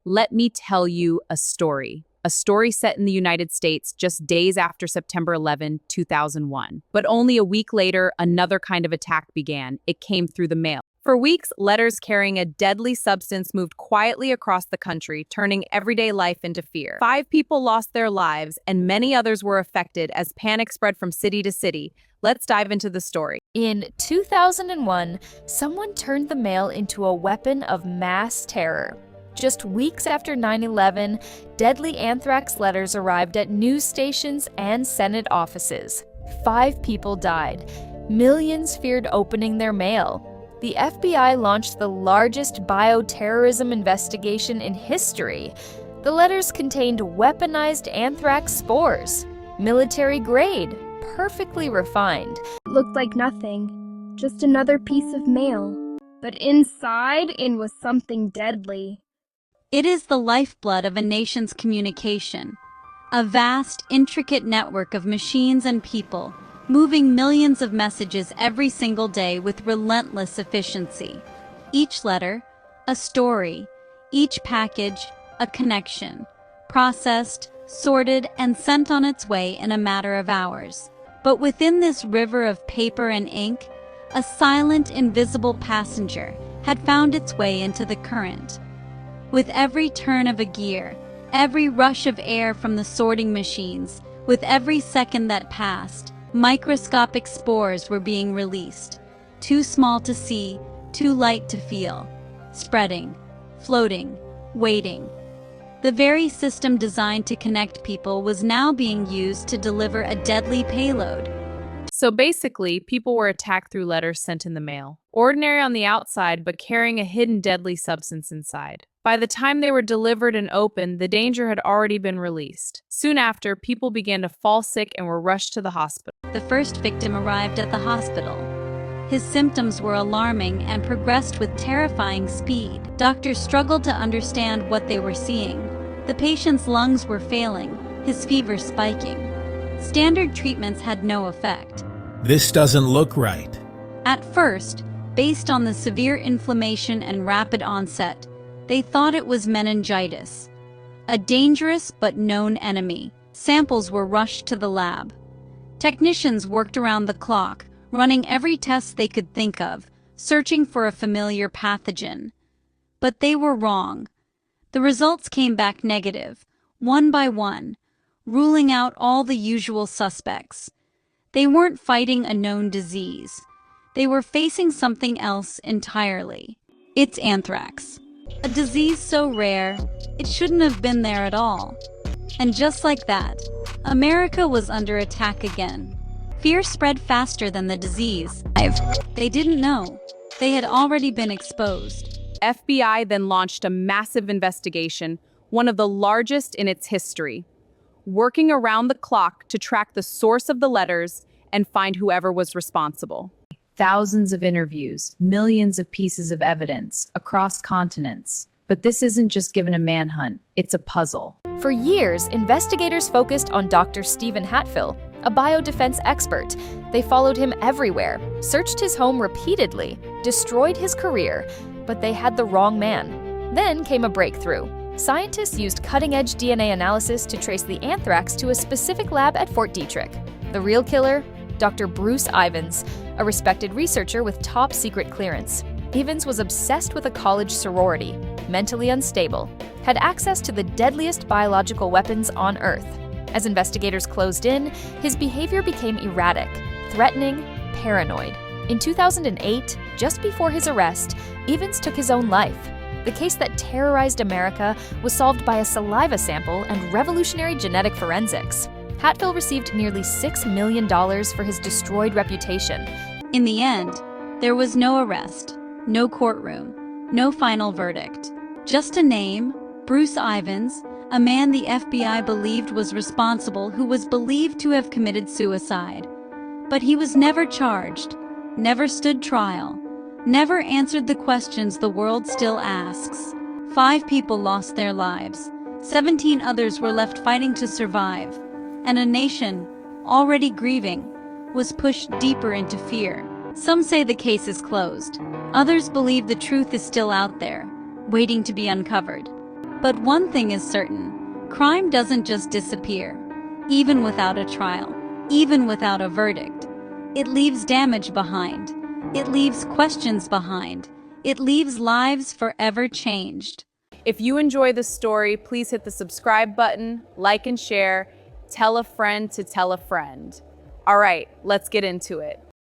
Let me tell you a story. A story set in the United States just days after September 11, 2001. But only a week later, another kind of attack began. It came through the mail. For weeks, letters carrying a deadly substance moved quietly across the country, turning everyday life into fear. 5 people lost their lives, and many others were affected as panic spread from city to city. Let's dive into the story. In 2001, someone turned the mail into a weapon of mass terror. Just weeks after 9/11, deadly anthrax letters arrived at news stations and Senate offices. 5 people died. Millions feared opening their mail. The FBI launched the largest bioterrorism investigation in history. The letters contained weaponized anthrax spores, military grade, perfectly refined. It looked like nothing, just another piece of mail. But inside, it was something deadly. It is the lifeblood of a nation's communication, a vast, intricate network of machines and people, moving millions of messages every single day with relentless efficiency. Each letter, a story, each package, a connection, processed, sorted, and sent on its way in a matter of hours. But within this river of paper and ink, a silent, invisible passenger had found its way into the current. With every turn of a gear, every rush of air from the sorting machines, with every second that passed, microscopic spores were being released, too small to see, too light to feel, spreading, floating, waiting. The very system designed to connect people was now being used to deliver a deadly payload. So basically, people were attacked through letters sent in the mail. Ordinary on the outside, but carrying a hidden deadly substance inside. By the time they were delivered and opened, the danger had already been released. Soon after, people began to fall sick and were rushed to the hospital. The first victim arrived at the hospital. His symptoms were alarming and progressed with terrifying speed. Doctors struggled to understand what they were seeing. The patient's lungs were failing, his fever spiking. Standard treatments had no effect. This doesn't look right. At first, based on the severe inflammation and rapid onset, they thought it was meningitis, a dangerous but known enemy. Samples were rushed to the lab. Technicians worked around the clock, running every test they could think of, searching for a familiar pathogen. But they were wrong. The results came back negative, one by one, ruling out all the usual suspects. They weren't fighting a known disease. They were facing something else entirely. It's anthrax. A disease so rare, it shouldn't have been there at all. And just like that, America was under attack again. Fear spread faster than the disease. They didn't know. They had already been exposed. FBI then launched a massive investigation, one of the largest in its history, working around the clock to track the source of the letters and find whoever was responsible. Thousands of interviews, millions of pieces of evidence across continents. But this isn't just given a manhunt, it's a puzzle. For years, investigators focused on Dr. Stephen Hatfill, a biodefense expert. They followed him everywhere, searched his home repeatedly, destroyed his career, but they had the wrong man. Then came a breakthrough. Scientists used cutting-edge DNA analysis to trace the anthrax to a specific lab at Fort Detrick. The real killer? Dr. Bruce Ivins, a respected researcher with top-secret clearance. Ivins was obsessed with a college sorority, mentally unstable, had access to the deadliest biological weapons on Earth. As investigators closed in, his behavior became erratic, threatening, paranoid. In 2008, just before his arrest, Ivins took his own life. The case that terrorized America was solved by a saliva sample and revolutionary genetic forensics. Hatfill received nearly $6 million for his destroyed reputation. In the end, there was no arrest, no courtroom, no final verdict. Just a name, Bruce Ivins, a man the FBI believed was responsible, who was believed to have committed suicide. But he was never charged, never stood trial, never answered the questions the world still asks. 5 people lost their lives. 17 others were left fighting to survive. And a nation, already grieving, was pushed deeper into fear. Some say the case is closed. Others believe the truth is still out there, waiting to be uncovered. But one thing is certain, crime doesn't just disappear, even without a trial, even without a verdict. It leaves damage behind. It leaves questions behind. It leaves lives forever changed. If you enjoy this story, please hit the subscribe button, like and share, tell a friend to tell a friend. All right, let's get into it.